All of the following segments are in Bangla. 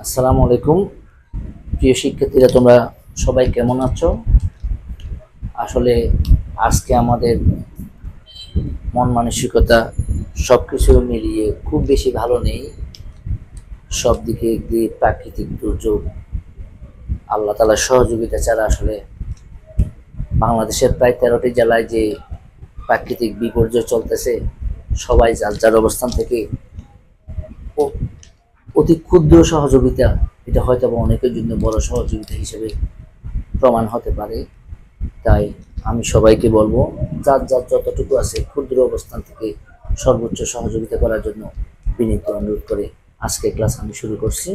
আসসালামু আলাইকুম প্রিয় শিক্ষার্থীরা, তোমরা সবাই কেমন আছো? আসলে আজকে আমাদের মন মানসিকতা সবকিছু মিলিয়ে খুব বেশি ভালো নেই। সব দিকে দিয়ে প্রাকৃতিক দুর্যোগ, আল্লাহ তাআলার সহযোগিতা ছাড়া আসলে বাংলাদেশের প্রায় 13টি জেলায় যে প্রাকৃতিক বিপর্যয় চলতেছে, সবাই যার যার অবস্থান থেকে অতি ক্ষুদ্র সহযোগিতা, এটা হয়তো অনেকের জন্য বড় সহযোগিতা হিসেবে প্রমাণ হতে পারে। তাই আমি সবাইকে বলবো, যার যার যতটুকু আছে ক্ষুদ্র অবস্থান থেকে সর্বোচ্চ সহযোগিতা করার জন্য বিনীত অনুরোধ করে আজকে ক্লাস আমি শুরু করছি।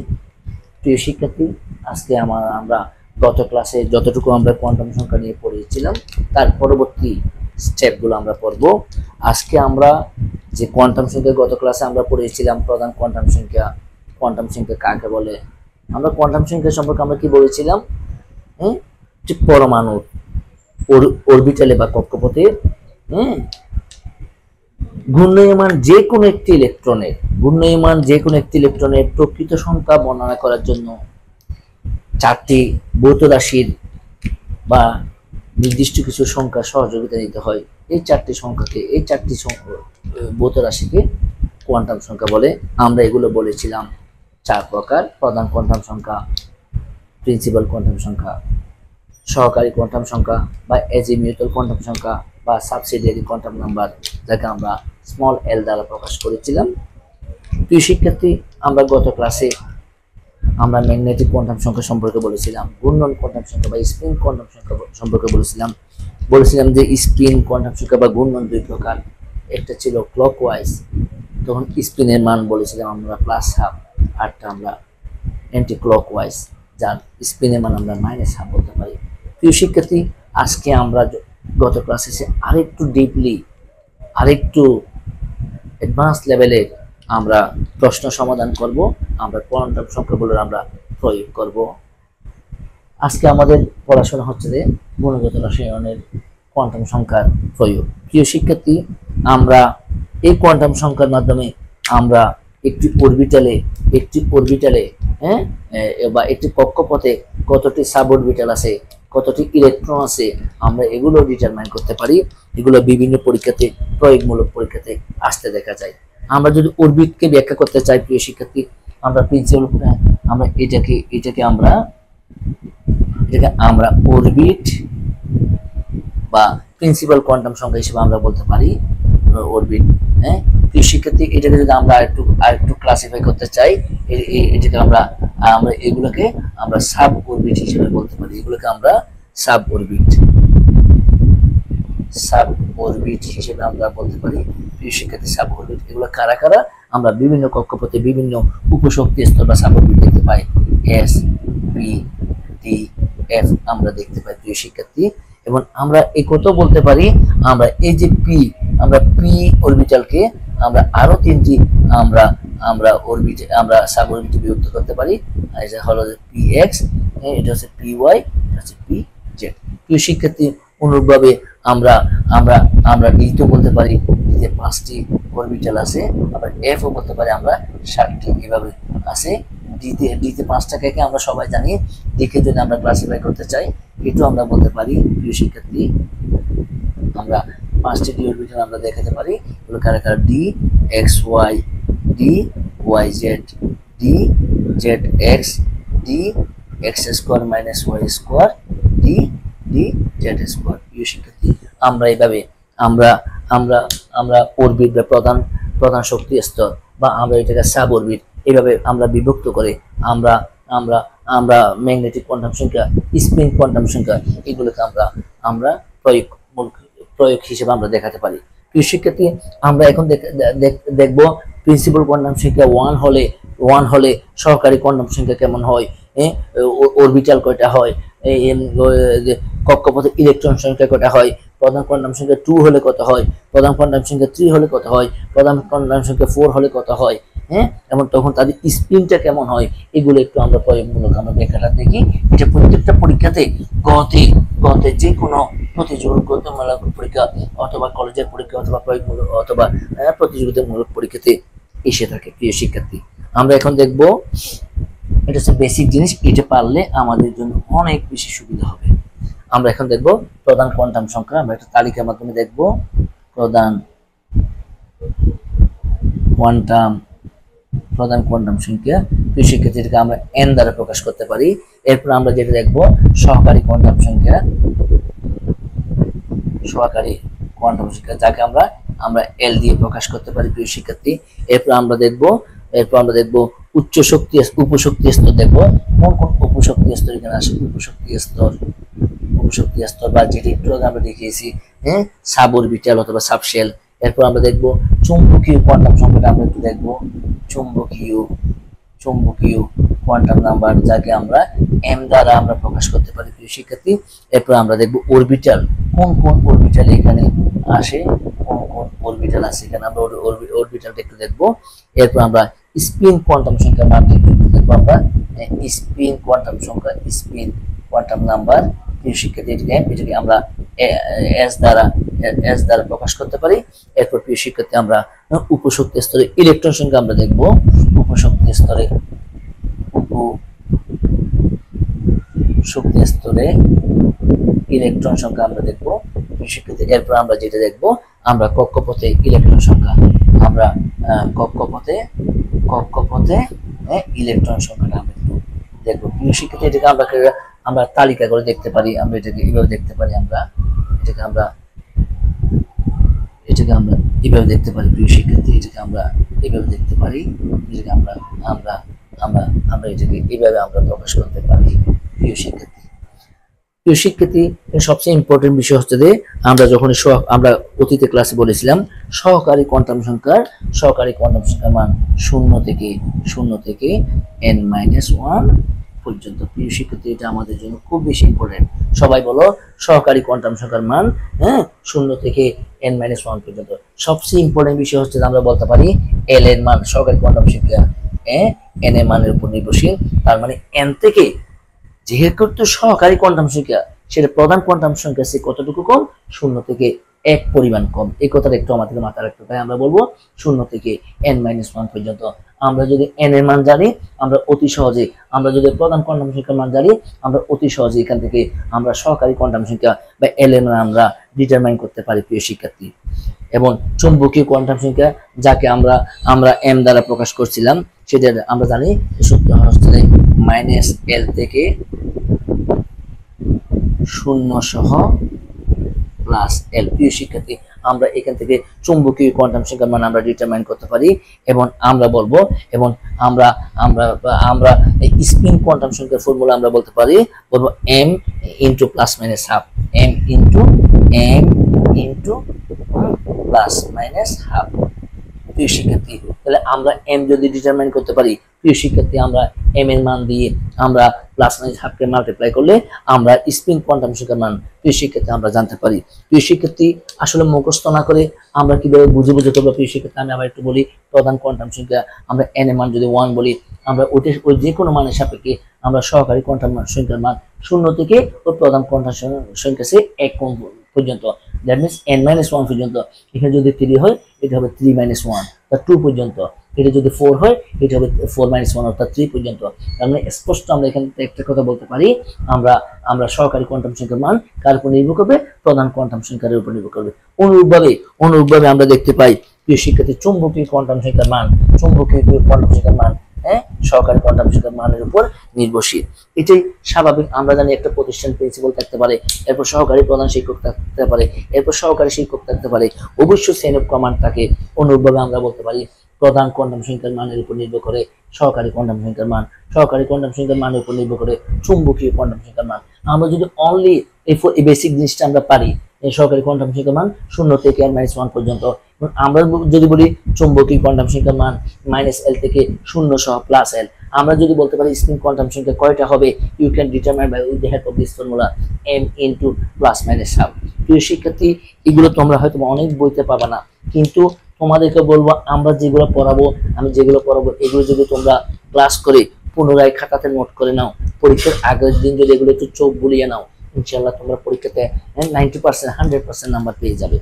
প্রিয় শিক্ষার্থী, আজকে আমরা গত ক্লাসে যতটুকু আমরা কোয়ান্টাম সংখ্যা নিয়ে পড়েছিলাম তার পরবর্তী স্টেপগুলো আমরা পড়ব। আজকে আমরা যে কোয়ান্টাম সংখ্যা গত ক্লাসে আমরা পড়েছিলাম, প্রধান কোয়ান্টাম সংখ্যা কাকে বলে, আমরা কোয়ান্টাম সংখ্যা সম্পর্কে আমরা কি বলেছিলাম? পরমাণুর অরবিটালে বা কক্ষপথে ঘূর্ণায়মান যে কোনো একটি ইলেকট্রনের প্রকৃত সংখ্যা বর্ণনা করার জন্য চারটি ভৌত রাশির বা নির্দিষ্ট কিছু সংখ্যা সহযোগিতা নিতে হয়। এই চারটি ভৌত রাশিকে কোয়ান্টাম সংখ্যা বলে। আমরা এগুলো বলেছিলাম চার প্রকার: প্রধান কোয়ান্টাম সংখ্যা, প্রিন্সিপাল কোয়ান্টাম সংখ্যা, সহকারী কোয়ান্টাম সংখ্যা বা এজিমিউটাল কোয়ান্টাম সংখ্যা বা সাবসিডিয়ারি কোয়ান্টাম নাম্বার, যাকে আমরা স্মল এল দ্বারা প্রকাশ করেছিলাম। প্রিয় শিক্ষার্থী, আমরা গত ক্লাসে আমরা ম্যাগনেটিক কোয়ান্টাম সংখ্যা সম্পর্কে বলেছিলাম, ঘূর্ণন কোয়ান্টাম সংখ্যা বা স্পিন কোয়ান্টাম সংখ্যা সম্পর্কে বলেছিলাম যে স্পিন কোয়ান্টাম সংখ্যা বা ঘূর্ণন দুই প্রকার। একটা ছিল ক্লকওয়াইজ, তখন স্পিনের মান বলেছিলাম আমরা +12, আরটা আমরা অ্যান্টি ক্লকওয়াইজ, যার স্পিনের মান আমরা -12 বলতে পারি। প্রিয় শিক্ষার্থী, আজকে আমরা গত ক্লাসে আরেকটু ডিপলি, আরেকটু অ্যাডভান্স লেভেলের আমরা প্রশ্ন সমাধান করব। আমরা কোয়ান্টাম সংখ্যাগুলোর আমরা প্রয়োগ করব। আজকে আমাদের পড়াশোনা হচ্ছে যে গুণগত রসায়নের কোয়ান্টাম সংখ্যার প্রয়োগ। প্রিয় শিক্ষার্থী, আমরা এই কোয়ান্টাম সংখ্যার মাধ্যমে আমরা একটি অরবিটালে বা একটি কক্ষপথে কতটি সাব অরবিটাল আছে, কতটি ইলেকট্রন আছে, আমরা এগুলো ডিটারমাইন করতে পারি। এগুলো বিভিন্ন পরীক্ষাতে, প্রয়োগমূলক পরীক্ষাতে আসতে দেখা যায়। আমরা যদি অরবিটকে ব্যাখ্যা করতে চাই, প্রিয় শিক্ষার্থী, আমরা প্রিন্সিপাল আমরা এটাকে আমরা অরবিট বা প্রিন্সিপাল কোয়ান্টাম সংখ্যা হিসেবে আমরা বলতে পারি অরবিট। প্রিয় শিক্ষার্থী, এটাকে যদি আমরা আরেকটু ক্লাসিফাই করতে চাই, এটাকে আমরা এগুলোকে আমরা সাব অরবিট হিসেবে বলতে পারি। এগুলোকে আমরা সাব অরবিট হিসেবে আমরা বলতে পারি। প্রিয় শিক্ষার্থী, সাব অরবিট এগুলো কারা কারা? আমরা বিভিন্ন কক্ষপথে বিভিন্ন উপশক্তি স্তর বা সাব অরবিট দেখতে পাই, এস, পি, ডি, এফ আমরা দেখতে পাই। প্রিয় শিক্ষার্থী, এবং আমরা এই কথা বলতে পারি, আমরা এই যে পি অরবিটালকে আমরা আরো তিনটি আমরা সাব অরবিটে বিভক্ত করতে পারি। এটা হলো পি এক্স, এটা হচ্ছে পি ওয়াই, এটা হচ্ছে পি জেড। প্রিয় শিক্ষার্থী, অনুরূপভাবে আমরা ডিতে বলতে পারি, ডিতে 5টি অরবিটাল আছে। আবার এফ ও বলতে পারি আমরা 7টি, এভাবে আছে। ডিতে 5টাকে আমরা সবাই জানি। ডিকে যদি আমরা ক্লাসিফাই করতে চাই, এটাও আমরা বলতে পারি। প্রিয় শিক্ষার্থী, আমরা 5টি ডি অরবিটাল আমরা দেখাতে পারি। এগুলো কারা কারা? D x y, d y z, d z x, d x square minus y square, d z square. প্রিয় শিক্ষার্থী, আমরা এইভাবে আমরা অরবিট বা প্রধান শক্তি স্তর বা আমরা এটাকে সাব অরবিট, এইভাবে আমরা বিভক্ত করে আমরা ম্যাগনেটিক কোয়ান্টাম সংখ্যা, স্পিন কোয়ান্টাম সংখ্যা, এগুলোকে আমরা প্রয়োগ হিসেবে আমরা দেখাতে পারি। প্রিয় শিক্ষার্থী, আমরা এখন দেখবো প্রিন্সিপাল কোয়ান্টাম সংখ্যা 1 হলে সহকারী কোয়ান্টাম সংখ্যা কেমন হয়, অরবিটাল কয়টা হয়, কক্ষপথে ইলেকট্রন সংখ্যা কয়টা হয়, প্রধান কোয়ান্টাম সংখ্যা 2 হলে কত হয়, প্রধান কোয়ান্টাম সংখ্যা 3 হলে কত হয়, প্রধান কোয়ান্টাম সংখ্যা 4 হলে কত হয়, এবং তখন তাদের স্পিনটা কেমন হয়, এগুলো একটু আমরা প্রয়োগমূলক আমরা ব্যাখ্যাটা দেখি। এটা প্রত্যেকটা পরীক্ষাতে গতে যে কোনো প্রতিযোগিতামূলক পরীক্ষা অথবা কলেজের পরীক্ষা অথবা প্রয়োগমূলক অথবা প্রতিযোগিতামূলক পরীক্ষাতে এসে থাকে। প্রিয় শিক্ষার্থী, আমরা এখন দেখব এটা হচ্ছে বেসিক জিনিস, এটা পারলে আমাদের জন্য অনেক বেশি সুবিধা হবে। আমরা এখন দেখব প্রধান কোয়ান্টাম সংখ্যা। আমরা একটা তালিকার মাধ্যমে দেখব প্রধান কোয়ান্টাম সংখ্যা। সেক্ষেত্রে আমরা n দ্বারা প্রকাশ করতে পারি। এরপর আমরা যেটা দেখব সহকারী কোয়ান্টাম সংখ্যা, যাকে আমরা l দিয়ে প্রকাশ করতে পারি প্রিয় শিক্ষার্থী। এরপর আমরা দেখব উচ্চ শক্তি উপশক্তি স্তর। দেখব কোন কোন উপশক্তি স্তর এখানে আসে। উপশক্তি স্তর বা যেটি একটু আমরা দেখিয়েছি, হ্যাঁ, সাবঅরবিটাল অথবা সাবশেল। এরপর আমরা দেখব চুম্বকীয় কোয়ান্টাম সংখ্যাটা আমরা একটু দেখব। চুম্বকীয় কোয়ান্টাম নাম্বার, যাকে আমরা m দ্বারা আমরা প্রকাশ করতে পারি প্রিয় শিক্ষার্থী। এরপর আমরা দেখব অরবিটাল, কোন কোন অরবিটাল এখানে আসে, এখানে আমরা অরবিটালটা একটু দেখব। এরপর আমরা স্পিন কোয়ান্টাম সংখ্যার মান দেখব। আমরা স্পিন কোয়ান্টাম নাম্বার প্রিয় শিক্ষার্থী, এটাকে আমরা s দ্বারা প্রকাশ করতে পারি। এরপর প্রিয় শিক্ষার্থী আমরা উপশক্তি স্তরে ইলেকট্রন সংখ্যা আমরা দেখব। উপশক্তি স্তরে ইলেকট্রন সংখ্যা আমরা দেখব প্রিয় শিক্ষার্থী। এরপর আমরা যেটা দেখব, আমরা কক্ষপথে ইলেকট্রন সংখ্যা, আমরা কক্ষপথে ইলেকট্রন সংখ্যাটা আমরা দেখব প্রিয় শিক্ষার্থী। এটাকে আমরা তালিকা করে দেখতে পারি। আমরা এটাকে এইভাবে দেখতে পারি, এটাকে আমরা এইভাবে দেখতে পারি প্রিয় শিক্ষার্থী। এটাকে আমরা এইভাবে দেখতে পারি, এটাকে আমরা এটাকে এইভাবে আমরা প্রকাশ করতে পারি প্রিয় শিক্ষার্থী। সবচেয়ে ইম্পর্টেন্ট বিষয় হচ্ছে যে আমরা যখন আমরা অতীতে ক্লাসে বলেছিলাম সহকারী কোয়ান্টাম সংখ্যার মান 0 থেকে n-1 পর্যন্ত প্রিয় শিক্ষার্থী। এটা আমাদের জন্য খুব বেশি ইম্পর্টেন্ট। সবাই বলো সহকারী কোয়ান্টাম সংখ্যার মান, হ্যাঁ, 0 থেকে n-1 পর্যন্ত। সবচেয়ে ইম্পর্টেন্ট বিষয় হচ্ছে আমরা বলতে পারি l এর মান, সহকারী কোয়ান্টাম সংখ্যা n এর মানের উপর নির্ভরশীল। তার মানে n থেকে, যেহেতু সহকারী কোয়ান্টাম সংখ্যা সেটা প্রধান কোয়ান্টাম সংখ্যা সে কতটুকু কম, 0 থেকে 1 পরিমাণ কম। এই কথাটা একটু আমাদের মাথায় রাখতে হবে। আমরা বলবো 0 থেকে n-1 পর্যন্ত। আমরা যদি n এর মান জানি, আমরা অতি সহজে, আমরা যদি প্রধান কোয়ান্টাম সংখ্যার মান জানি, আমরা অতি সহজে এখান থেকে আমরা সহকারী কোয়ান্টাম সংখ্যা বা l এর মান আমরা ডিটারমাইন করতে পারি প্রিয় শিক্ষার্থী। এবং চুম্বকীয় কোয়ান্টাম সংখ্যা, যাকে আমরা m দ্বারা প্রকাশ করছিলাম, সেটা আমরা জানি সূত্র হচ্ছে -l থেকে 0 সহ +l। প্রিয় শিক্ষার্থী, আমরা এখান থেকে চুম্বকীয় কোয়ান্টাম সংখ্যার মান আমরা ডিটারমাইন করতে পারি। এবং আমরা বলবো, এবং আমরা স্পিন কোয়ান্টাম সংখ্যার ফর্মুলা আমরা বলতে পারি, বলবো m × +-12, m × +-12। প্রিয় শিক্ষার্থী, তাহলে আমরা m যদি ডিটারমাইন করতে পারি প্রিয় শিক্ষার্থী, আমরা m এর মান দিয়ে আমরা +-12 কে মাল্টিপ্লাই করলে আমরা স্পিন কোয়ান্টাম সংখ্যার মান প্রিয় শিক্ষার্থী আমরা জানতে পারি। প্রিয় শিক্ষার্থী, আসলে মুখস্থ না করে আমরা কিভাবে বুঝে করবো প্রিয় শিক্ষার্থী, আমি আবার একটু বলি। প্রধান কোয়ান্টাম সংখ্যা আমরা n এর মান যদি 1 বলি, আমরা ওই যে কোনো মানের সাপেক্ষে আমরা সহকারী কোয়ান্টাম সংখ্যার মান 0 থেকে ওই প্রধান কোয়ান্টাম সংখ্যা সে 1 পর্যন্ত, দ্যাট মিনস n-1 পর্যন্ত। এখানে যদি 3 হয় এটা হবে 3-1, বা 2 পর্যন্ত। এটা যদি 4 হয় এটা হবে 4-1, অর্থাৎ 3 পর্যন্ত। তার মানে স্পষ্ট আমরা এখানে একটা কথা বলতে পারি, আমরা সহকারী কোয়ান্টাম সংখ্যার মান কার উপর নির্ভর করবে, প্রধান কোয়ান্টাম সংখ্যার উপর নির্ভর করবে। অনুরূপভাবে আমরা দেখতে পাই প্রিয় শিক্ষার্থী চুম্বকীয় কোয়ান্টাম সংখ্যার মান, হ্যাঁ, সহকারী কোয়ান্টাম সংখ্যার মানের উপর নির্ভরশীল। এটাই স্বাভাবিক। আমরা জানি একটা প্রতিষ্ঠান প্রিন্সিপাল থাকতে পারে, এরপর সহকারী প্রধান শিক্ষক থাকতে পারে, এরপর সহকারী শিক্ষক থাকতে পারে, অবশ্যই চেইন অফ কমান্ড থাকে। অনুরূপভাবে আমরা বলতে পারি প্রধান কোয়ান্টাম সংখ্যার মানের উপর নির্ভর করে সহকারী কোয়ান্টাম সংখ্যার মান, সহকারী কোয়ান্টাম সংখ্যার মানের উপর নির্ভর করে চুম্বকীয় কোয়ান্টাম সংখ্যার মান। আমরা যদি অনলি এই বেসিক জিনিসটা আমরা পারি, এই সহকারী কোয়ান্টাম সংখ্যার মান 0 থেকে n-1 পর্যন্ত। আমরা যদি বলি চুম্বকীয় কোয়ান্টাম সংখ্যার মান -l থেকে 0 সহ +l। আমরা যদি বলতে পারি স্পিন কোয়ান্টাম সংখ্যা কয়টা হবে, you can determine by with the help of this formula m × +-12। প্রিয় শিক্ষার্থী, এগুলো তোমরা হয়তো অনেক বইতে পাবা না, কিন্তু তোমাদেরকে বলবো আমি যেগুলো পড়াবো এগুলো যদি তোমরা ক্লাস করে পুনরায় খাতাতে নোট করে নাও, পরীক্ষার আগের দিন যদি এগুলো একটু চোখ বুলিয়ে নাও, ইনশাআল্লাহ তোমরা পরীক্ষাতে 90%, 100% নাম্বার পেয়ে যাবে।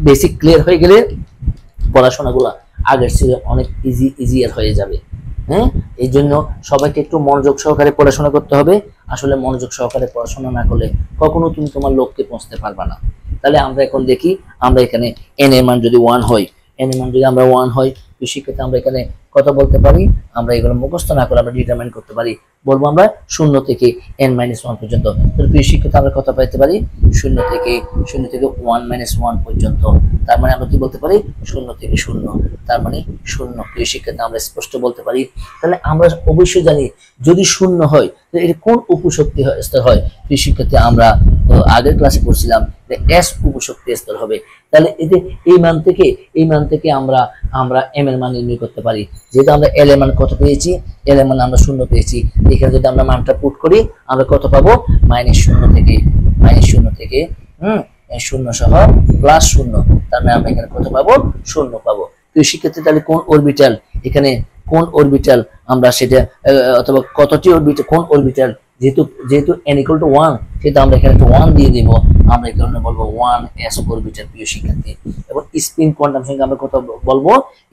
বেসিক ক্লিয়ার হয়ে গেলে পড়াশোনাগুলো আগের চেয়ে অনেক ইজিয়ার হয়ে যাবে। হ্যাঁ, এই জন্য সবাইকে একটু মনোযোগ সহকারে পড়াশোনা করতে হবে। আসলে মনোযোগ সহকারে পড়াশোনা না করলে কখনো তুমি তোমার লক্ষ্যে পৌঁছতে পারবে না। তাহলে আমরা এখন দেখি, আমরা এখানে n এর মান যদি 1 হয়, n এর মান যদি আমরা 1 হয়, সেক্ষেত্রে আমরা এখানে কত বলতে পারি, আমরা এগুলো মুখস্থ না করে আমরা ডিটারমাইন করতে পারি। বলবো আমরা 0 থেকে n-1 পর্যন্ত। তাহলে প্রিয় শিক্ষার্থী আমরা কত পাইতে পারি, 0 থেকে 1 পর্যন্ত। তার মানে আমরা কি বলতে পারি, 0 থেকে 0, তার মানে 0। প্রিয় শিক্ষার্থী আমরা স্পষ্ট বলতে পারি। তাহলে আমরা অবশ্যই জানি যদি 0 হয় তাহলে এটা কোন উপশক্তি স্তর হয়। প্রিয় শিক্ষার্থী আমরা আগের ক্লাসে পড়ছিলাম যে s উপশক্তি স্তর হবে। তাহলে এতে এই মান থেকে আমরা m এর মান নির্ণয় করতে পারি। যেহেতু আমরা l এর মান কত পেয়েছি, l এর মান আমরা 0 পেয়েছি, এখানে যদি আমরা মানটা পুট করি আমরা কত পাবো, -0 থেকে 0 সহ +0, তার মানে আমরা এখানে কত পাবো, 0 পাবো। তো শিক্ষার্থী তাহলে কোন অরবিটাল, এখানে কোন অরবিটাল আমরা সেটা, অথবা কতটি অরবিটাল, কোন অরবিটাল, যেহেতু n = 1 সেটা আমরা এখানে একটা 1 দিয়ে দেব। আমরা এই কারণে বলবো 1s অরবিটাল। প্রিয় শিক্ষার্থী, এবং স্পিন কোয়ান্টাম সংখ্যা আমরা কত বলবো,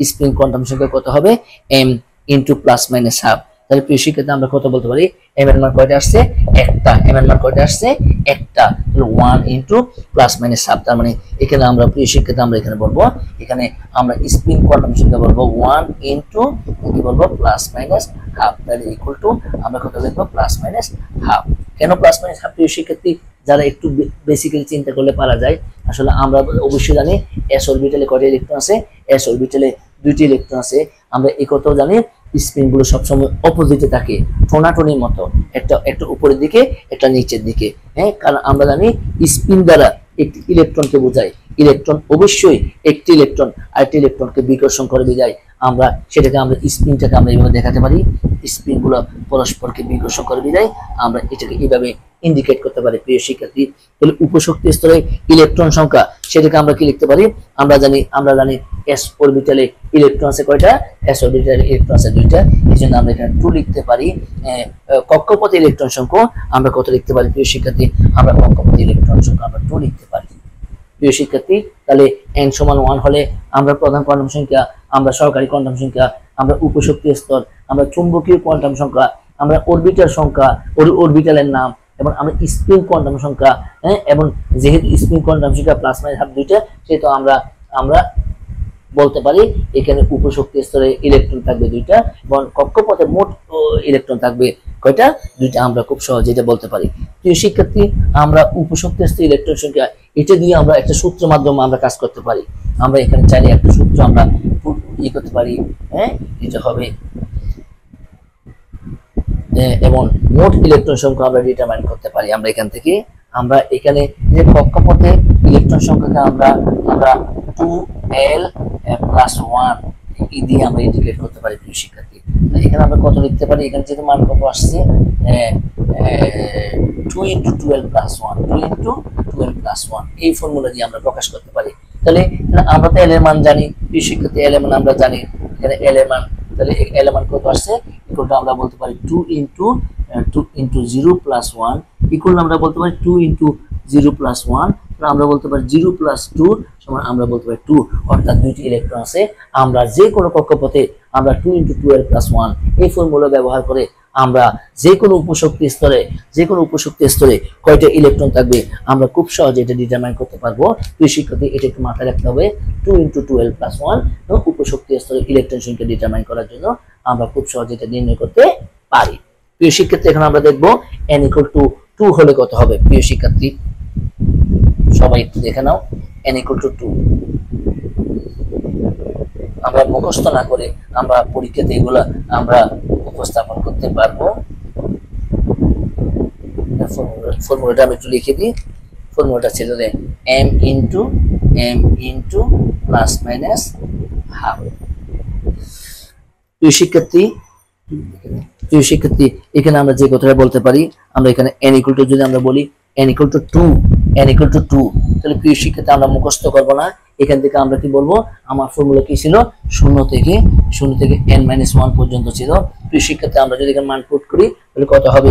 স্পিন কোয়ান্টাম সংখ্যা কত হবে, m × ±12। তাহলে প্রিয় শিক্ষার্থী আমরা কত বলতে পারি, m এর মান কয়টা আসছে, একটা, m এর মান কয়টা আসছে, একটা। তাহলে 1 × ±12, তার মানে এখানে আমরা প্রিয় শিক্ষার্থী আমরা এখানে বলবো, এখানে আমরা স্পিন কোয়ান্টাম সংখ্যা বলবো 1 × কি বলবো, +-12। তাহলে ইকুয়াল টু আমরা কত লিখবো, +-12। কেন +-12? প্রিয় শিক্ষার্থী যারা একটু বেসিক্যালি চিন্তা করলে পারা যায়। আসলে আমরা অবশ্যই জানি s অরবিটালে কয়টা ইলেকট্রন আছে, s অরবিটালে 2টি ইলেকট্রন আছে। আমরা এই কথাও জানি স্পিন গুলো সবসময় অপোজিটে থাকে, টোনাটনির মতো, একটা উপরের দিকে একটা নিচের দিকে। হ্যাঁ, কারণ আমরা জানি স্পিন দ্বারা একটি ইলেকট্রনকে বোঝায়, ইলেকট্রন অবশ্যই একটি ইলেকট্রন আরেকটি ইলেকট্রনকে বিকর্ষণ করে বোঝায়। আমরা সেটাকে আমরা স্পিনটাকে আমরা এইভাবে দেখাতে পারি, স্পিন গুলো পরস্পরকে বিকর্ষণ করে বোঝায়, আমরা এটাকে এইভাবে ইন্ডিকেট করতে পারি। প্রিয় শিক্ষার্থী, তাহলে উপশক্তি স্তরে ইলেকট্রন সংখ্যা সেটাকে আমরা কি লিখতে পারি, আমরা জানি s অরবিটালে ইলেকট্রন আছে কয়টা, s অরবিটালে ইলেকট্রন আছে 2টা, এজন্য আমরা এখানে 2 লিখতে পারি। কক্ষপথে ইলেকট্রন সংখ্যা আমরা কত লিখতে পারি, প্রিয় শিক্ষার্থী, আমরা কক্ষপথে ইলেকট্রন সংখ্যা আমরা 2 লিখতে পারি। প্রিয় শিক্ষার্থী, তাহলে n = 1 হলে আমরা প্রধান কোয়ান্টাম সংখ্যা, আমরা সহকারী কোয়ান্টাম সংখ্যা, আমরা উপশক্তি স্তর, আমরা চুম্বকীয় কোয়ান্টাম সংখ্যা, আমরা অরবিটাল সংখ্যা, অরবিটালের নাম, এবং আমরা স্পিন কোয়ান্টাম সংখ্যা, এবং যেহেতু স্পিন কোয়ান্টাম সংখ্যা +-12 দুইটা, সেহেতু আমরা বলতে পারি এখানে উপশক্তি স্তরে ইলেকট্রন থাকবে 2টা, এবং কক্ষপথে মোট ইলেকট্রন থাকবে কয়টা, 2টা। আমরা খুব সহজে এটা বলতে পারি। প্রিয় শিক্ষার্থী, আমরা উপশক্তি স্তরে ইলেকট্রন সংখ্যা এটা দিয়ে আমরা একটা সূত্রের মাধ্যমে আমরা কাজ করতে পারি। আমরা এখানে চাইলে একটা সূত্র আমরা করতে পারি, এটা হবে, এবং মোট ইলেকট্রন সংখ্যা আমরা ডিটারমাইন করতে পারি। আমরা এখান থেকে আমরা এখানে যে কক্ষপথে ইলেকট্রন সংখ্যাকে আমরা 2l+1 দিয়ে আমরা ইন্ডিকেট করতে পারি। প্রিয় শিক্ষার্থী, এখানে আমরা কত লিখতে পারি, এখানে যেহেতু মান কত আসছে, 2 × 12+1, 2 × 12+1, এই ফর্মুলা দিয়ে আমরা প্রকাশ করতে পারি। তাহলে আমরা তো l এর মান জানি, প্রিয় শিক্ষার্থী, l এর মান আমরা জানি, এখানে l এর মান, তাহলে l এর মান কত আসছে, ইকুয়াল আমরা বলতে পারি 2 × 0+1, ইকুয়াল আমরা বলতে পারি 2 × 0+1, আমরা বলতে পারি 0+2 সমান আমরা বলতে পারি 2, অর্থাৎ 2টি ইলেকট্রন আছে। আমরা যে কোনো কক্ষপথে আমরা 2 × 12+1 এই ফর্মুলা ব্যবহার করে আমরা যে কোনো উপশক্তি স্তরে কয়টা ইলেকট্রন থাকবে আমরা খুব সহজে এটা ডিটারমাইন করতে পারবো। প্রিয় শিক্ষার্থী, এটা একটু মাথায় রাখতে হবে, 2 × 12+1 উপশক্তি স্তরে ইলেকট্রন সংখ্যা ডিটারমাইন করার জন্য আমরা খুব সহজে এটা নির্ণয় করতে পারি। প্রিয় শিক্ষার্থী, এখন আমরা দেখবো n = 2 হলে কত হবে। প্রিয় শিক্ষার্থী, সবাই একটু দেখে নাও, n = 2। আমরা মুখস্থ না করে আমরা পরীক্ষাতে এগুলো আমরা উপস্থাপন করতে পারবো। ফর্মুলাটা আমি একটু লিখে দিই। ফর্মুলাটা ছিল যে m × +-12। প্রিয় শিক্ষার্থী, এখানে আমরা যে কথাটা বলতে পারি, আমরা এখানে n = যদি আমরা বলি n = 2, তাহলে প্রিয় শিক্ষার্থী আমরা মুখস্থ করবো না, এখান থেকে আমরা কি বলবো, আমার ফর্মুলা কি ছিল, 0 থেকে n-1 পর্যন্ত ছিল। প্রিয় শিক্ষার্থী, আমরা যদি এখানে মান পুট করি তাহলে কত হবে,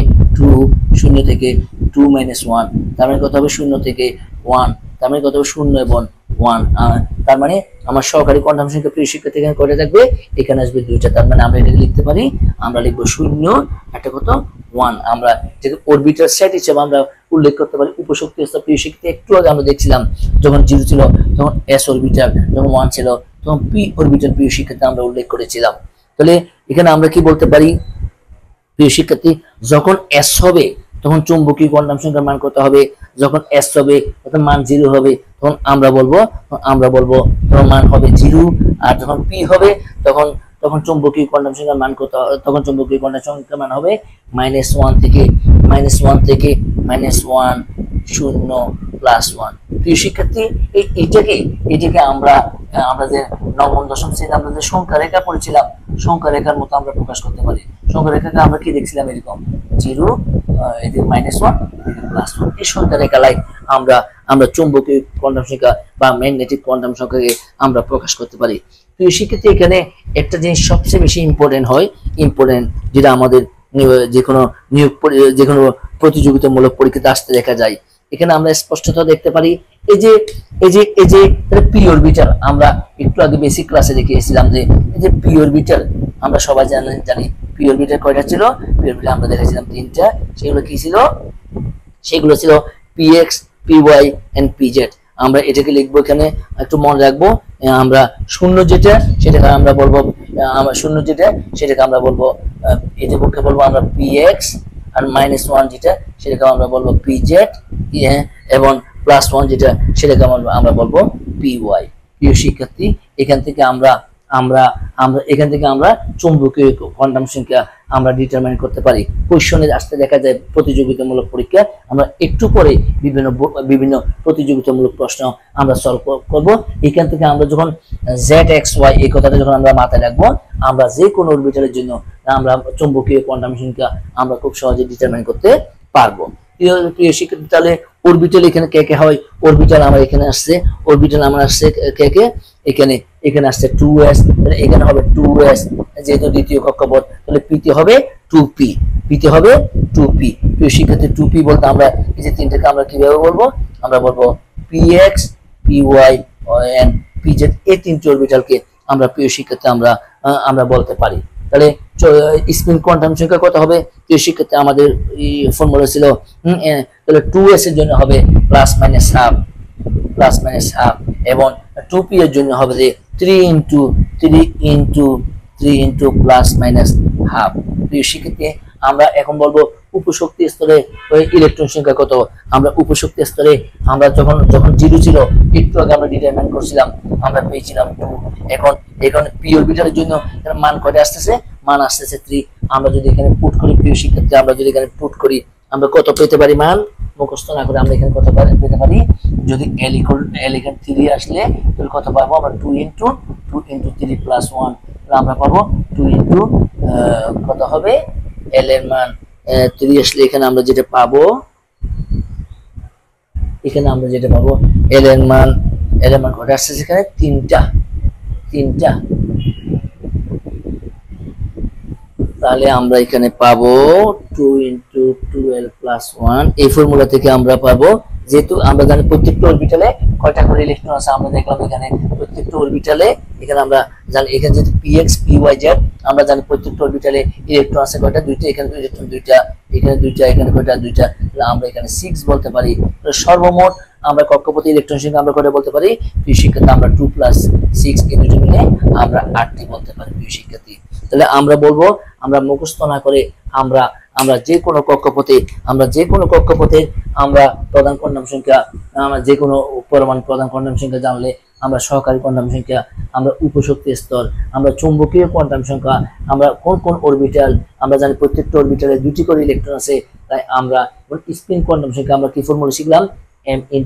0 থেকে 2-1, তার মানে কত হবে 0 থেকে 1, তার মানে কত হবে 0 এবং 1। তার মানে আমার সহকারী কোয়ান্টাম সংখ্যা প্রিয় শিক্ষার্থী এখানে কয়টা থাকবে, এখানে আসবে 2টা। তার মানে আমরা এটাকে লিখতে পারি, আমরা লিখবো 0 একটা কত 1। আমরা যেটা অরবিটাল সেট হিসেবে আমরা উল্লেখ করতে পারি উপশক্তি স্তর প্রিয় শিক্ষার্থী। একটু আগে আমরা দেখছিলাম যখন 0 ছিল তখন s অরবিটাল, যখন 1 ছিল তখন p অরবিটাল প্রিয় শিক্ষার্থী আমরা উল্লেখ করেছিলাম। তাহলে এখানে আমরা কি বলতে পারি প্রিয় শিক্ষার্থী, যখন s হবে তখন চুম্বকীয় কোয়ান্টাম সংখ্যার মান কত হবে, যখন s হবে তখন মান 0 হবে, তখন আমরা বলবো তখন মান হবে 0। আর যখন p হবে তখন তখন চুম্বকীয় কোয়ান্টাম সংখ্যার মান কত, তখন চুম্বকীয় কোয়ান্টাম সংখ্যার মান হবে -1 থেকে -1 0 +1। প্রিয় শিক্ষার্থী এটাকে আমরা যে নবম দশম শ্রেণীতে আমরা যে সংখ্যা রেখা পড়েছিলাম, সংখ্যা রেখার মতো আমরা প্রকাশ করতে পারি। সংখ্যা রেখাকে আমরা কি দেখছিলাম, এরকম 0 এদিকে -1 এদিকে +1, এই সংখ্যা রেখায় আমরা চুম্বকীয় কোয়ান্টাম সংখ্যা বা ম্যাগনেটিক কোয়ান্টাম সংখ্যাকে আমরা প্রকাশ করতে পারি। প্রিয় শিক্ষার্থী এখানে একটা জিনিস সবচেয়ে বেশি ইম্পর্টেন্ট যেটা আমাদের যে কোনো প্রতিযোগিতামূলক পরীক্ষাতে আসতে দেখা যায়, এখানে আমরা স্পষ্টত দেখতে পারি এই যে পি অরবিটাল। আমরা একটু আগে বেসিক ক্লাসে দেখিয়েছিলাম যে এই যে পি অরবিটাল, আমরা সবাই জানি পি অরবিটাল কয়টা ছিল, পি অরবিটাল আমরা দেখেছিলাম 3টা। সেগুলো কি ছিল, সেগুলো ছিল px py and pz। আমরা এটাকে লিখবো, এখানে একটু মনে রাখবো, আমরা শূন্য যেটা সেটাকে আমরা বলবো এটার পক্ষে বলবো আমরা px, আর -1 যেটা সেটাকে আমরা বলবো pz, এবং +1 যেটা সেটাকে আমরা বলবো py। প্রিয় শিক্ষার্থী এখান থেকে আমরা চুম্বকীয় কোয়ান্টাম সংখ্যা আমরা ডিটারমাইন করতে পারি। কোশ্চেনে আসতে দেখা যায় প্রতিযোগিতামূলক পরীক্ষা, আমরা একটু পরে বিভিন্ন প্রতিযোগিতামূলক প্রশ্ন আমরা সলভ করব। এখান থেকে আমরা যখন zxy এই কথাটা যখন আমরা মাথায় রাখবো, আমরা যে কোনো অরবিটালের জন্য আমরা চুম্বকীয় কোয়ান্টাম সংখ্যা আমরা খুব সহজে ডিটারমাইন করতে পারবো। প্রিয় শিক্ষার্থী, তাহলে অরবিটাল এখানে কে হয়, অরবিটাল আমার এখানে আসছে, অরবিটাল আমার আসছে কে এখানে আসছে 2s, এখানে হবে 2s যেহেতু দ্বিতীয় কক্ষপথ, তাহলে পিতে হবে 2p, প্রিয় শিক্ষার্থী 2p বলতে আমরা এই যে তিনটাকে আমরা কিভাবে বলবো, আমরা বলবো px py and pz, এই তিনটি অরবিটালকে আমরা প্রিয় শিক্ষার্থী আমরা বলতে পারি। তাহলে স্পিন কোয়ান্টাম সংখ্যা কত হবে প্রিয় শিক্ষার্থী, আমাদের ফর্মুলা ছিল তাহলে 2s এর জন্য হবে +-1/2 এবং 2p এর জন্য হবে যে 3 × +-1/2। প্রিয় শিক্ষার্থী আমরা এখন বলবো উপশক্তি স্তরে ইলেকট্রন সংখ্যা কত। আমরা উপশক্তি স্তরে আমরা যখন 0 ছিল একটু আগে আমরা ডিটারমাইন করছিলাম, আমরা পেয়েছিলাম 2। এখন পি অরবিটালের জন্য মান কত আসতেছে, মান আসতেছে 3। আমরা যদি এখানে পুট করি প্রিয় শিক্ষার্থী, আমরা কত পেতে পারি, মান মুখস্থ না করে আমরা এখানে কত পেতে পারি, যদি l এখানে 3 আসলে তাহলে কত পাবো আমরা 2 × 3 +1, আমরা পাবো 2 কত হবে l এর মান 3 আসলে এখানে আমরা যেটা পাবো l এর মান কত আসছে, এখানে 3টা। তাহলে আমরা এখানে পাবো 2 × 12 +1। এই ফর্মুলা থেকে আমরা পাবো, যেহেতু আমরা জানি প্রত্যেকটা অরবিটালে কয়টা করে ইলেকট্রন আছে, আমরা দেখলাম এখানে প্রত্যেকটা অরবিটালে এখানে আমরা জানি এখানে যেহেতু px py z, আমরা জানি প্রত্যেকটা অরবিটালে ইলেকট্রন আছে কয়টা, 2টা। এখানে ইলেকট্রন 2টা, এখানে 2টা, এখানে কয়টা 2টা, তাহলে আমরা এখানে 6 বলতে পারি। সর্বমোট আমরা কক্ষপথে ইলেকট্রন সংখ্যা আমরা কয়টা বলতে পারি প্রিয় শিক্ষার্থী, আমরা 2 + 6 এই দুটো মিলে আমরা 8টি বলতে পারি প্রিয় শিক্ষার্থী। তাহলে আমরা বলবো, আমরা মুখস্থ না করে আমরা যে কোনো কক্ষপথে আমরা প্রধান কোয়ান্টাম সংখ্যা, আমরা যে কোনো পরমাণু প্রধান কোয়ান্টাম সংখ্যা জানলে, আমরা সহকারী কোয়ান্টাম সংখ্যা, আমরা উপশক্তি স্তর, আমরা চুম্বকীয় কোয়ান্টাম সংখ্যা, আমরা কোন অরবিটাল, আমরা জানি প্রত্যেকটা অরবিটালে 2টি করে ইলেকট্রন আছে, তাই আমরা স্পিন কোয়ান্টাম সংখ্যা আমরা কি ফর্মুলা শিখলাম, m ×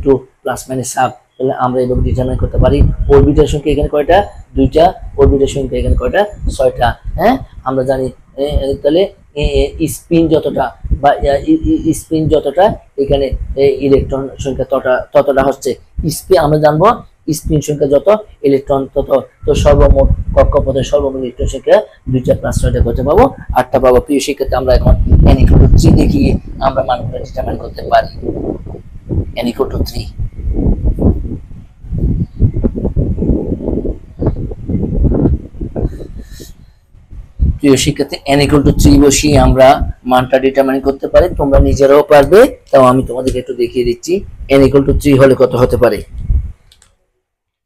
+-1/2। তাহলে আমরা এভাবে ডিটারমাইন করতে পারি অরবিটাল সংখ্যা এখানে কয়টা, 2টা, অরবিটাল সংখ্যা এখানে কয়টা, 6টা। আমরা জানি তাহলে স্পিন যতটা এখানে ইলেকট্রন সংখ্যা ততটা হচ্ছে স্পিন। আমরা জানবো স্পিন সংখ্যা যত, ইলেকট্রন তত, তো সর্বমোট কক্ষপথের সর্বমোট ইলেকট্রন সংখ্যা 2টা + 6টা করতে পাবো, 8টা পাবো। প্রিয় শিক্ষার্থী আমরা এখন n = 3 দেখিয়ে আমরা মানগুলো ডিটারমাইন করতে পারি। n = 3 প্রিয় শিক্ষার্থী n = 3 বসিয়ে আমরা মানটা ডিটারমাইন করতে পারি, তোমরা নিজেরাও পারবে, তাও আমি তোমাদেরকে একটু দেখিয়ে দিচ্ছি n = 3 হলে কত হতে পারে।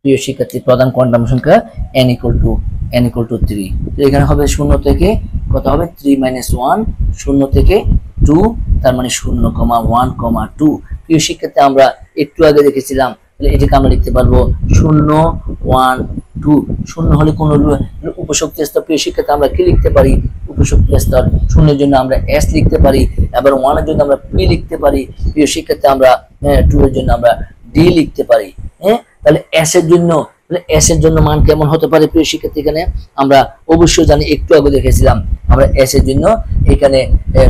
প্রিয় শিক্ষার্থী প্রধান কোয়ান্টাম সংখ্যা n = 3, তো এখানে হবে 0 থেকে কত হবে 3 - 1, 0 থেকে 2, তার মানে 0,1,2। প্রিয় শিক্ষার্থী আমরা একটু আগে দেখেছিলাম, তাহলে এটাকে আমরা লিখতে পারবো 0, 1, 2। 0 হলে কোন উপশক্তি স্তর, প্রিয় শিক্ষার্থী আমরা কি লিখতে পারি, উপশক্তি স্তর। 0 এর জন্য আমরা s লিখতে পারি, আবার 1 এর জন্য আমরা p লিখতে পারি। প্রিয় শিক্ষার্থী আমরা 2 এর জন্য আমরা d লিখতে পারি। হ্যাঁ, তাহলে s এর জন্য মান কেমন হতে পারে প্রিয় শিক্ষার্থী? এখানে আমরা অবশ্যই জানি, একটু আগে দেখেছিলাম আমরা s এর জন্য এখানে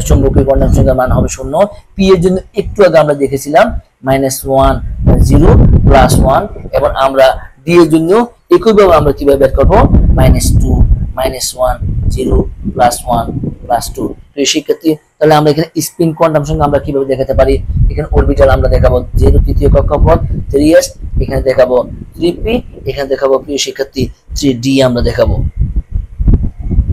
চৌম্বকীয় কোয়ান্টাম সংখ্যার মান হবে 0। p এর জন্য একটু আগে আমরা দেখেছিলাম -1, 0, +1, এবং আমরা d এর জন্য একইভাবে আমরা কিভাবে বের করব, -2, -1, 0, +1, +2। প্রিয় শিক্ষার্থী তাহলে আমরা এখানে স্পিন কোয়ান্টাম সংখ্যা আমরা কিভাবে দেখাতে পারি? এখানে অরবিটাল আমরা দেখাবো, যেহেতু তৃতীয় কক্ষপথ 3s, এখানে দেখাবো 3p, এখানে দেখাবো প্রিয় শিক্ষার্থী 3d আমরা দেখাবো।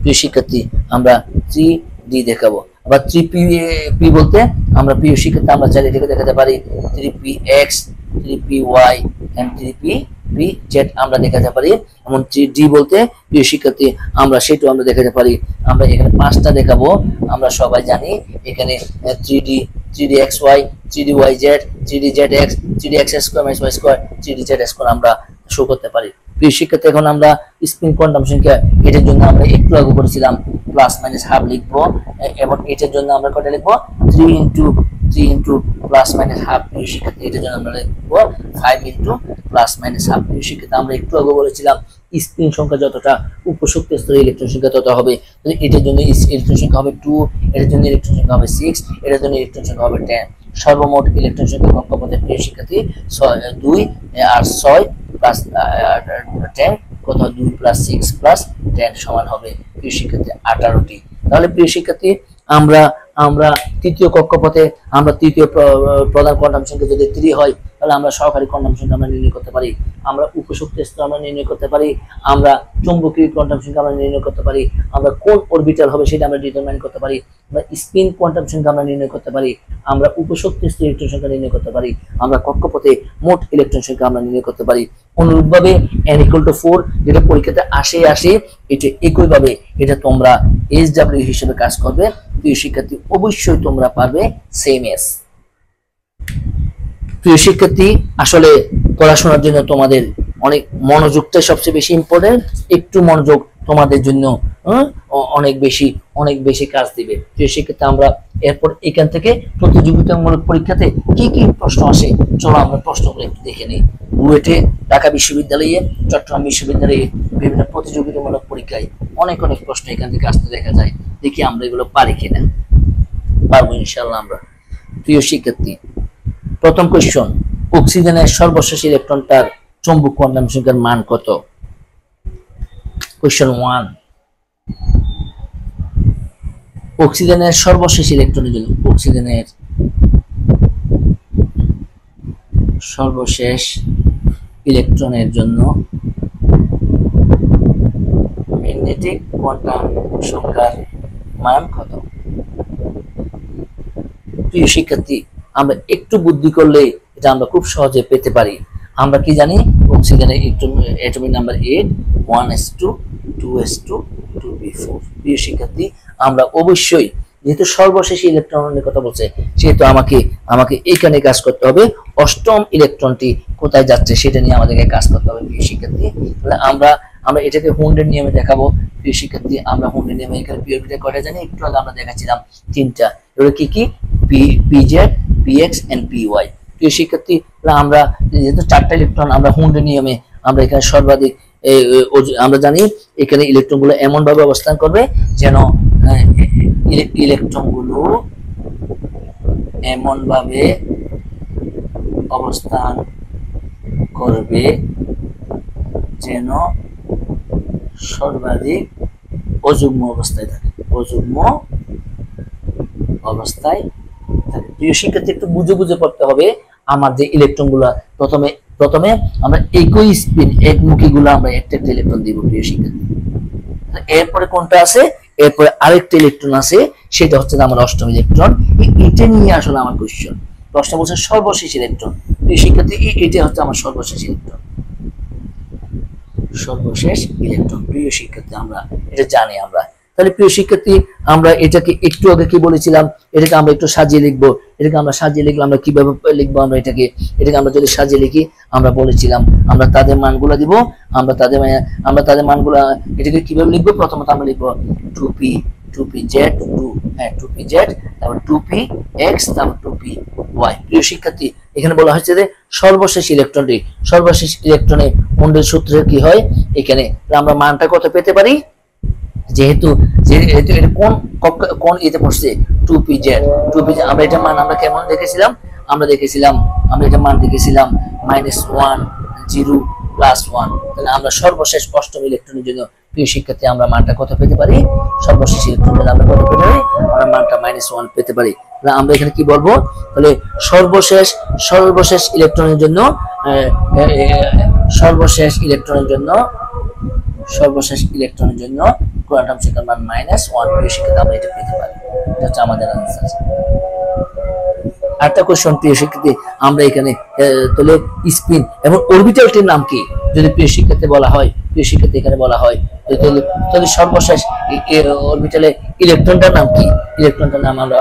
প্রিয় শিক্ষার্থী আমরা 3d দেখাবো। আবার 3p বলতে আমরা প্রিয় শিক্ষার্থী আমরা চাইলে এটাকে দেখাতে পারি 3px, 3py and 3pz আমরা দেখাতে পারি। এমন 3d বলতে প্রিয় শিক্ষার্থী আমরা সেটাও আমরা দেখাতে পারি। আমরা এখানে 5টা দেখাবো, আমরা সবাই জানি এখানে 3d, 3dxy, 3dyz, 3dzx, 3dx², -y², 3dz² আমরা শো করতে পারি। প্রিয় শিক্ষার্থী এখন আমরা স্পিন কোয়ান্টাম সংখ্যা, এটার জন্য আমরা একটু আগে করেছিলাম +-1/2 লিখবো, এবং এটার জন্য আমরা কত লিখবো 3 × +-1/2। প্রিয় শিক্ষার্থী এটার জন্য আমরা লিখবো 5 × +-1/2। প্রিয় শিক্ষার্থী আমরা একটু আগে বলেছিলাম স্পিন সংখ্যা যতটা উপশক্তি স্তরের ইলেকট্রন সংখ্যা তত হবে। এটার জন্য ইলেকট্রন সংখ্যা হবে 2, এটার জন্য ইলেকট্রন সংখ্যা হবে 6, এটার জন্য ইলেকট্রন সংখ্যা হবে 10। সর্বমোট ইলেকট্রন সংখ্যা কক্ষপথে প্রিয় শিক্ষার্থী 2 আর 6 + 10 কত, 2 + 6 + 10 সমান হবে প্রিয় শিক্ষার্থী 18টি। তাহলে প্রিয় শিক্ষার্থী আমরা তৃতীয় কক্ষপথে আমরা তৃতীয় প্রধান কোয়ান্টাম সংখ্যা যদি 3 হয়, তাহলে আমরা সহকারী কোয়ান্টাম সংখ্যা আমরা নির্ণয় করতে পারি, আমরা উপশক্তি স্তর আমরা নির্ণয় করতে পারি, আমরা চৌম্বকীয় কোয়ান্টাম সংখ্যা আমরা নির্ণয় করতে পারি, আমরা কোন অরবিটাল হবে সেটা আমরা ডিটারমাইন করতে পারি, আমরা স্পিন কোয়ান্টাম সংখ্যা আমরা নির্ণয় করতে পারি, আমরা উপশক্তি স্তর ইলেকট্রন সংখ্যা নির্ণয় করতে পারি, আমরা কক্ষপথে মোট ইলেকট্রন সংখ্যা আমরা নির্ণয় করতে পারি। অনুরূপভাবে n = 4 যেটা পরীক্ষাতে আসে এটা একইভাবে এটা তোমরা SW হিসেবে কাজ করবে। প্রিয় শিক্ষার্থী অবশ্যই তোমরা পারবে সেম এস। প্রিয় শিক্ষার্থী আসলে পড়াশোনার জন্য তোমাদের অনেক মনোযোগটা সবচেয়ে বেশি ইম্পর্টেন্ট। একটু মনোযোগ তোমাদের জন্য অনেক বেশি কাজ দিবে। প্রিয় শিক্ষার্থী আমরা এরপর এখান থেকে প্রতিযোগিতামূলক পরীক্ষাতে কি কি প্রশ্ন আসে চলো আমরা প্রশ্নগুলো একটু দেখে নিই। বুয়েটে, ঢাকা বিশ্ববিদ্যালয়ে, চট্টগ্রাম বিশ্ববিদ্যালয়ে বিভিন্ন প্রতিযোগিতামূলক পরীক্ষায় অনেক প্রশ্ন এখান থেকে আসতে দেখা যায়। দেখি আমরা এগুলো পারি কিনা। পারবো ইনশাআল্লাহ আমরা। প্রিয় শিক্ষার্থী প্রথম কোশ্চেন, অক্সিজেনের সর্বশেষ ইলেকট্রনটার চৌম্বক কোয়ান্টাম সংখ্যার মান কত? কোশ্চেন 1, অক্সিজেনের সর্বশেষ ইলেকট্রনের জন্য অক্সিজেনের সর্বশেষ ইলেকট্রনের জন্য ম্যাগনেটিক কোয়ান্টাম সংখ্যার মান কত? প্রিয় শিক্ষার্থী আমরা একটু বুদ্ধি করলে এটা আমরা খুব সহজে পেতে পারি। আমরা কি জানি অক্সিজেনের atomic number 8, 1s2, 2s2, 2p4। প্রিয় শিক্ষার্থী আমরা অবশ্যই যেহেতু সর্বশেষ ইলেকট্রনের কথা বলছে সেহেতু আমাকে এখানে কাজ করতে হবে, অষ্টম ইলেকট্রনটি কোথায় যাচ্ছে সেটা নিয়ে আমাদেরকে কাজ করতে হবে। প্রিয় শিক্ষার্থী তাহলে আমরা এটাকে হুন্ডের নিয়মে দেখাবো। প্রিয় শিক্ষার্থী আমরা হুন্ডের নিয়মে এখানে পি অরবিটাল কয়টা জানি একটু আগে আমরা দেখাচ্ছিলাম 3টা। এগুলো কি pz, px and py। প্রিয় শিক্ষার্থী আমরা যেহেতু 4টা ইলেকট্রন আমরা হুন্ডের নিয়মে আমরা এখানে সর্বাধিক আমরা জানি এখানে ইলেকট্রনগুলো এমন ভাবে অবস্থান করবে যেন ইলেকট্রনগুলো এমন ভাবে অবস্থান করবে যেন সর্বাধিক অযুগ্ম অবস্থায় থাকে, অযুগ্ম অবস্থায় থাকে। প্রিয় শিক্ষার্থী একটু বুঝে পড়তে হবে। আমার যে ইলেকট্রনগুলো প্রথমে আমরা একই স্পিন একমুখী গুলো আমরা একটা ইলেকট্রন দিব প্রিয় শিক্ষার্থী। এরপরে কোনটা আছে এরপরে আরেকটা ইলেকট্রন আছে, সেটা হচ্ছে আমার অষ্টম ইলেকট্রন। এটা নিয়ে আসলে আমার কোশ্চেন, প্রশ্ন বলছে সর্বশেষ ইলেকট্রন। এই শিক্ষার্থী এটা হচ্ছে আমার সর্বশেষ ইলেকট্রন, সর্বশেষ ইলেকট্রন। প্রিয় শিক্ষার্থী আমরা এটা জানি আমরা। তাহলে প্রিয় শিক্ষার্থী আমরা এটাকে একটু আগে কি বলেছিলাম, এটাকে আমরা একটু সাজিয়ে লিখবো। এটাকে আমরা সাজিয়ে লিখলে আমরা কিভাবে লিখবো, আমরা এটাকে আমরা যদি সাজিয়ে লিখি, আমরা বলেছিলাম আমরা তাদের মানগুলো দিব, আমরা তাদের মানগুলো এটাকে কিভাবে লিখবো, প্রথমত আমরা লিখবো 2p 2pz 2pz, তারপর 2px, তারপর 2py। প্রিয় শিক্ষার্থী এখানে বলা হচ্ছে যে সর্বশেষ ইলেকট্রনটি, সর্বশেষ ইলেকট্রনে মন্ডের সূত্রে কি হয়, এখানে আমরা মানটা কত পেতে পারি, যেহেতু এটা কোন এতে পড়ছে 2pz, আমরা এটা মান আমরা কেমন দেখেছিলাম, আমরা এটা মান দেখেছিলাম -1 0 +1। তাহলে আমরা সর্বশেষ অষ্টম ইলেকট্রনের জন্য প্রিয় শিক্ষার্থী আমরা মানটা কত পেতে পারি, সর্বশেষ ইলেকট্রনের আমরা কত পেতে পারি, আমরা মানটা -1 পেতে পারি। তাহলে আমরা এখানে কি বলবো, তাহলে সর্বশেষ ইলেকট্রনের জন্য সর্বশেষ ইলেকট্রনের জন্য কোয়ান্টাম সংখ্যার মান -1। প্রিয় শিক্ষার্থী আমরা এটা পেতে পারি, এটা হচ্ছে আমাদের আনসার। আরেকটা কোশ্চেন প্রিয় শিক্ষার্থী, আমরা এখানে তাহলে স্পিন এবং অরবিটালটির নাম কি যদি প্রিয় শিক্ষার্থী বলা হয়, প্রিয় শিক্ষার্থী এখানে বলা হয় তাহলে সর্বশেষ অরবিটালে ইলেকট্রনটার নাম কি, ইলেকট্রনটার নাম আমরা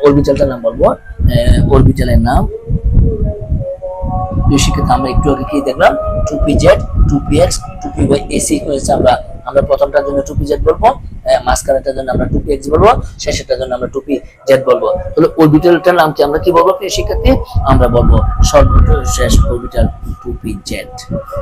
অরবিটালটার নাম বলবো, অরবিটালের নাম। প্রিয় শিক্ষার্থী আমরা একটু আগে কি দেখলাম, 2pz 2px 2py এই সিকোয়েন্স আমরা প্রথমটার জন্য 2pz বলবো, মাঝখানেরটার জন্য আমরা 2px বলবো, শেষেরটার জন্য আমরা 2pz বলবো। তাহলে অরবিটালটার নাম কি আমরা কি বলবো প্রিয় শিক্ষার্থী, আমরা বলবো সর্বশেষ অরবিটাল 2pz।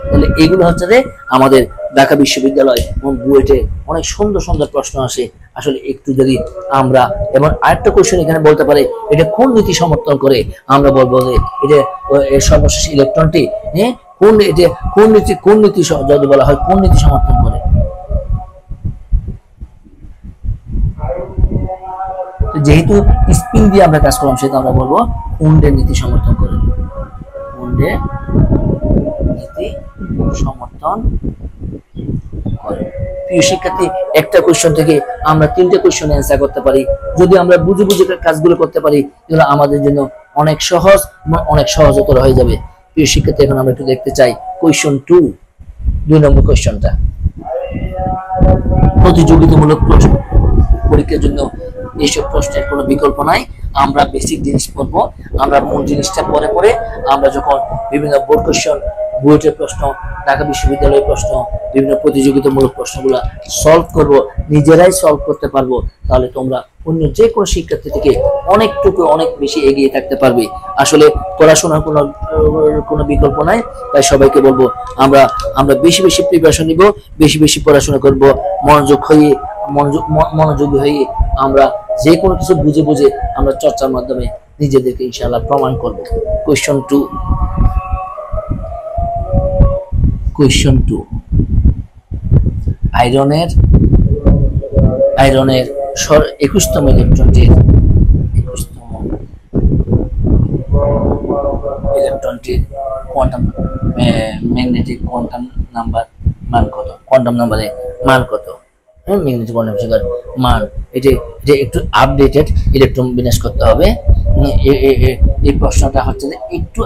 তাহলে এগুলো হচ্ছে যে আমাদের ঢাকা বিশ্ববিদ্যালয় এবং বুয়েটে অনেক সুন্দর সুন্দর প্রশ্ন আসে। আসলে একটু যদি আমরা, এবং আরেকটা কোশ্চেন এখানে বলতে পারে এটা কোন নীতি সমর্থন করে, আমরা বলবো যে এটা সর্বশেষ ইলেকট্রনটি কোন নীতি যদি বলা হয় কোন নীতি সমর্থন করে, যেহেতু স্পিন দিয়ে আমরা কাজ করলাম সেটা আমরা বলবো কুন্ডের নীতি সমর্থন করে, কুন্ডের নীতি সমর্থন করে। প্রিয় শিক্ষার্থী একটা কোশ্চেন থেকে আমরা 3টে কোশ্চেন অ্যান্সার করতে পারি, যদি আমরা বুঝে বুঝে কাজগুলো করতে পারি তাহলে আমাদের জন্য অনেক সহজতর হয়ে যাবে। প্রিয় শিক্ষার্থী এখন আমরা একটু দেখতে চাই কোশ্চেন 2 নম্বর কোশ্চেনটা। প্রতিযোগিতামূলক প্রশ্ন পরীক্ষার জন্য এইসব প্রশ্নের কোনো বিকল্প নাই, আমরা বেসিক জিনিস পড়বো, আমরা মূল জিনিসটা পরে আমরা যখন বিভিন্ন বোর্ড কোশ্চেন, বুয়েটের প্রশ্ন, ঢাকা বিশ্ববিদ্যালয়ের প্রশ্ন, বিভিন্ন প্রতিযোগিতামূলক প্রশ্নগুলো সলভ করব, নিজেরাই সলভ করতে পারবো, তাহলে তোমরা অন্য যে কোনো শিক্ষার্থী থেকে অনেক বেশি এগিয়ে থাকতে পারবে। আসলে পড়াশোনার কোনো বিকল্প নাই, তাই সবাইকে বলবো আমরা বেশি বেশি প্রিপারেশন নিব, বেশি পড়াশোনা করব, মনোযোগী হয়ে আমরা যে কোনো কিছু বুঝে আমরা চর্চার মাধ্যমে নিজেদেরকে ইনশাআল্লাহ প্রমাণ করব। কোশ্চেন 2 আয়রনের 21তম ইলেকট্রনটির কোয়ান্টাম ম্যাগনেটিক কোয়ান্টাম নাম্বার মান কত, কোয়ান্টাম নাম্বারের মান কত, ম্যাগনেটিক কোয়ান্টাম সংখ্যার মান, এটা একটু আপডেটেড ইলেকট্রন বিন্যাস করতে হবে। এই প্রশ্নটা হচ্ছে যে একটু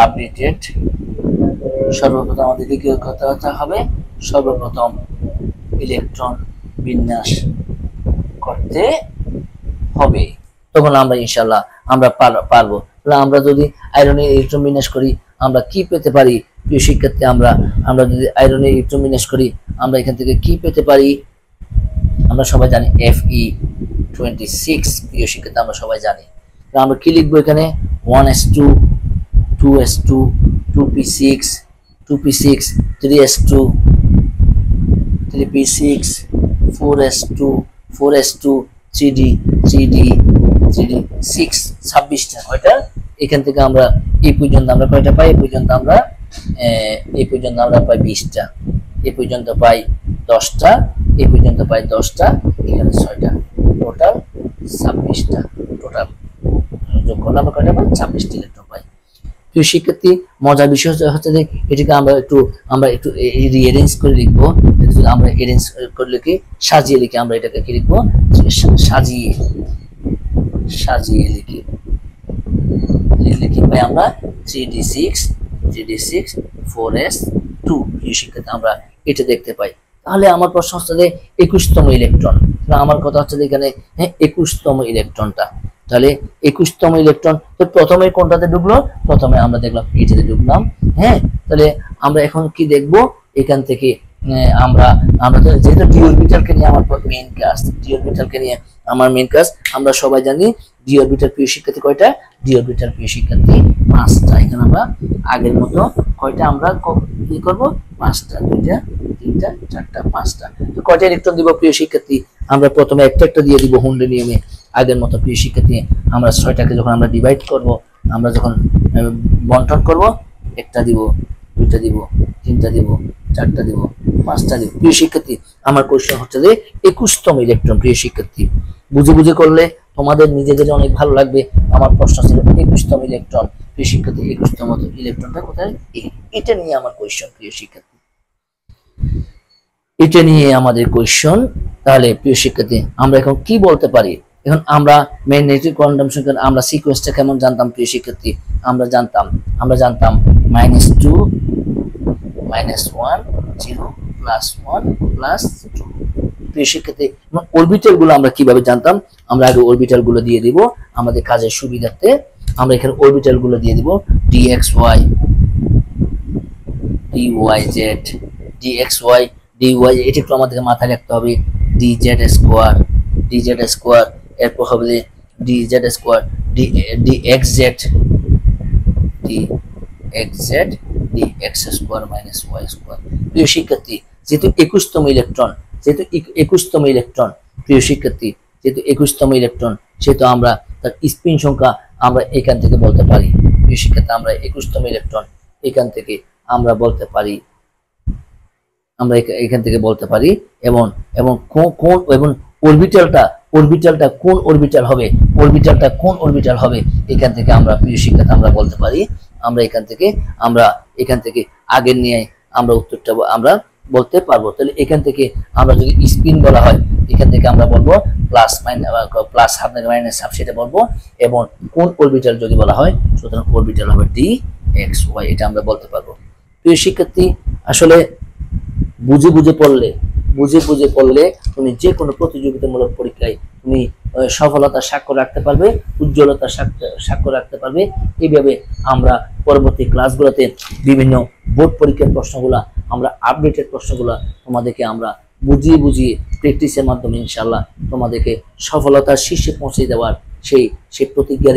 আপডেটেড। সর্বপ্রথম আমাদেরকে কি করতে হবে, সর্বপ্রথম ইলেকট্রন বিন্যাস করতে হবে, তখন আমরা ইনশাআল্লাহ আমরা পারবো। আমরা যদি আয়রনের ইলেকট্রন বিন্যাস করি আমরা কি পেতে পারি প্রিয় শিক্ষার্থী, আমরা যদি আয়রনের ইলেকট্রন বিন্যাস করি আমরা এখান থেকে কি পেতে পারি, আমরা সবাই জানি Fe26। প্রিয় শিক্ষার্থী আমরা সবাই জানি, আমরা কি লিখবো এখানে 1s2 2s2 2p6 3s2 3p6 4s2 3d 6 26টা কয়টা, এখান থেকে আমরা এই পর্যন্ত আমরা কয়টা পাই, এই পর্যন্ত আমরা পাই 20টা, এই পর্যন্ত পাই 10টা, এই পর্যন্ত পাই 10টা, এখানে 6টা, টোটাল 26টা। টোটাল যোগ করলে আমরা কয়টা পাই, 26টা ইলেকট্রন পাই। প্রিয় শিক্ষার্থী, মজার বিষয় হচ্ছে যে এটাকে আমরা একটু রিঅ্যারেঞ্জ করে লিখবো। আমরা অ্যারেঞ্জ করে লিখি, সাজিয়ে লিখি, আমরা এটাকে কি লিখবো, সাজিয়ে লিখি পাই আমরা 3d6 4s2। প্রিয় শিক্ষার্থী, আমরা এটা দেখতে পাই। তাহলে আমার প্রশ্ন হচ্ছে যে 21তম ইলেকট্রন, আমার কথা হচ্ছে যে এখানে 21তম ইলেকট্রনটা, তাহলে 21তম ইলেকট্রন তো প্রথমে কোনটাতে ঢুকলো, প্রথমে আমরা দেখলাম এটাতে ঢুকলাম। তাহলে আমরা এখন কি দেখব, এখান থেকে আমরা যেহেতু ডি অরবিটালকে নিয়ে আমার মেইন কাজ, আমরা সবাই জানি ডি অরবিটাল প্রিয় শিক্ষার্থী কয়টা, ডি অরবিটাল প্রিয় শিক্ষার্থী 5টা। এখানে আমরা আগের মতো কয়টা আমরা কি করব, 5টা, 2টা, 3টা, 4টা, 5টা। তো কয়টা ইলেকট্রন দিব প্রিয় শিক্ষার্থী, আমরা প্রথমে একটা দিয়ে দিব হুন্ডে নিয়মে আগের মতো। প্রিয় শিক্ষার্থী, আমরা 6টাকে যখন আমরা ডিভাইড করব, আমরা যখন বন্টন করব, একটা দিব, 2টা দিব, 3টা দিব, 4টা দিব, 5টা দিব। প্রিয় শিক্ষার্থী, আমার কোশ্চেন হচ্ছে যে 21তম ইলেকট্রন। প্রিয় শিক্ষার্থী, বুঝে করলে তোমাদের নিজেদের অনেক ভালো লাগবে। আমার প্রশ্ন ছিল 21তম ইলেকট্রন। প্রিয় শিক্ষার্থী, 21তম ইলেকট্রনটা কোথায়, এটা নিয়ে আমার কোশ্চেন। প্রিয় শিক্ষার্থী, এটা নিয়ে আমাদের কোশ্চেন। তাহলে প্রিয় শিক্ষার্থী, আমরা এখন কি বলতে পারি, এখন আমরা ম্যাগনেটিক কোয়ান্টাম সংখ্যা আমরা সিকোয়েন্সটা কেমন জানতাম প্রিয় শিক্ষার্থী, আমরা জানতাম -2 -1 0 +1 +2। প্রিয় শিক্ষার্থী, অরবিটাল গুলো আমরা কিভাবে জানতাম, আমরা আগে অরবিটাল গুলো দিয়ে দিব আমাদের কাজের সুবিধার্থে। আমরা এখানে অরবিটাল গুলো দিয়ে দিব dxy dyz dxy dy, এটা একটু আমাদের মাথায় রাখতে হবে, dz স্কয়ার, এরপর হবে dz square dxz dx square minus y square. প্রিয় শিক্ষার্থী, যেহেতু 21তম ইলেকট্রন, প্রিয় শিক্ষার্থী, যেহেতু 21তম ইলেকট্রন, সেহেতু আমরা তার স্পিন সংখ্যা আমরা এখান থেকে বলতে পারি। প্রিয় শিক্ষার্থী, আমরা 21তম ইলেকট্রন এখান থেকে আমরা বলতে পারি, এবং অরবিটালটা কোন অরবিটাল হবে, এখান থেকে আমরা প্রিয় শিক্ষার্থী আমরা বলতে পারি। আমরা এখান থেকে আগের নিয়ে আমরা উত্তরটা আমরা বলতে পারবো। তাহলে এখান থেকে আমরা যদি স্পিন বলা হয়, এখান থেকে আমরা বলবো প্লাস হাফ মাইনাস হাফ, সেটা বলবো। এবং কোন অরবিটাল যদি বলা হয়, সুতরাং অরবিটাল হবে dxy, এটা আমরা বলতে পারবো। প্রিয় শিক্ষার্থী, আসলে বুঝে পড়লে তুমি যে কোনো প্রতিযোগিতামূলক পরীক্ষায় তুমি সফলতার স্বাক্ষর রাখতে পারবে, উজ্জ্বলতার স্বাক্ষর রাখতে পারবে। এইভাবে আমরা পরবর্তী ক্লাসগুলোতে বিভিন্ন বোর্ড পরীক্ষার প্রশ্নগুলো, আমরা আপডেটেড প্রশ্নগুলো তোমাদেরকে আমরা বুঝিয়ে প্র্যাকটিসের মাধ্যমে ইনশাআল্লাহ তোমাদেরকে সফলতার শীর্ষে পৌঁছে দেওয়ার সেই প্রতিজ্ঞা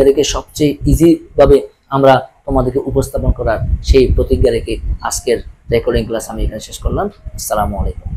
রেখে সবচেয়ে ইজি ভাবে আমরা তোমাদেরকে উপস্থাপন করার সেই প্রতিজ্ঞা রেখে আজকের রেকর্ডিং ক্লাস আমি এখানে শেষ করলাম। আসসালামু আলাইকুম।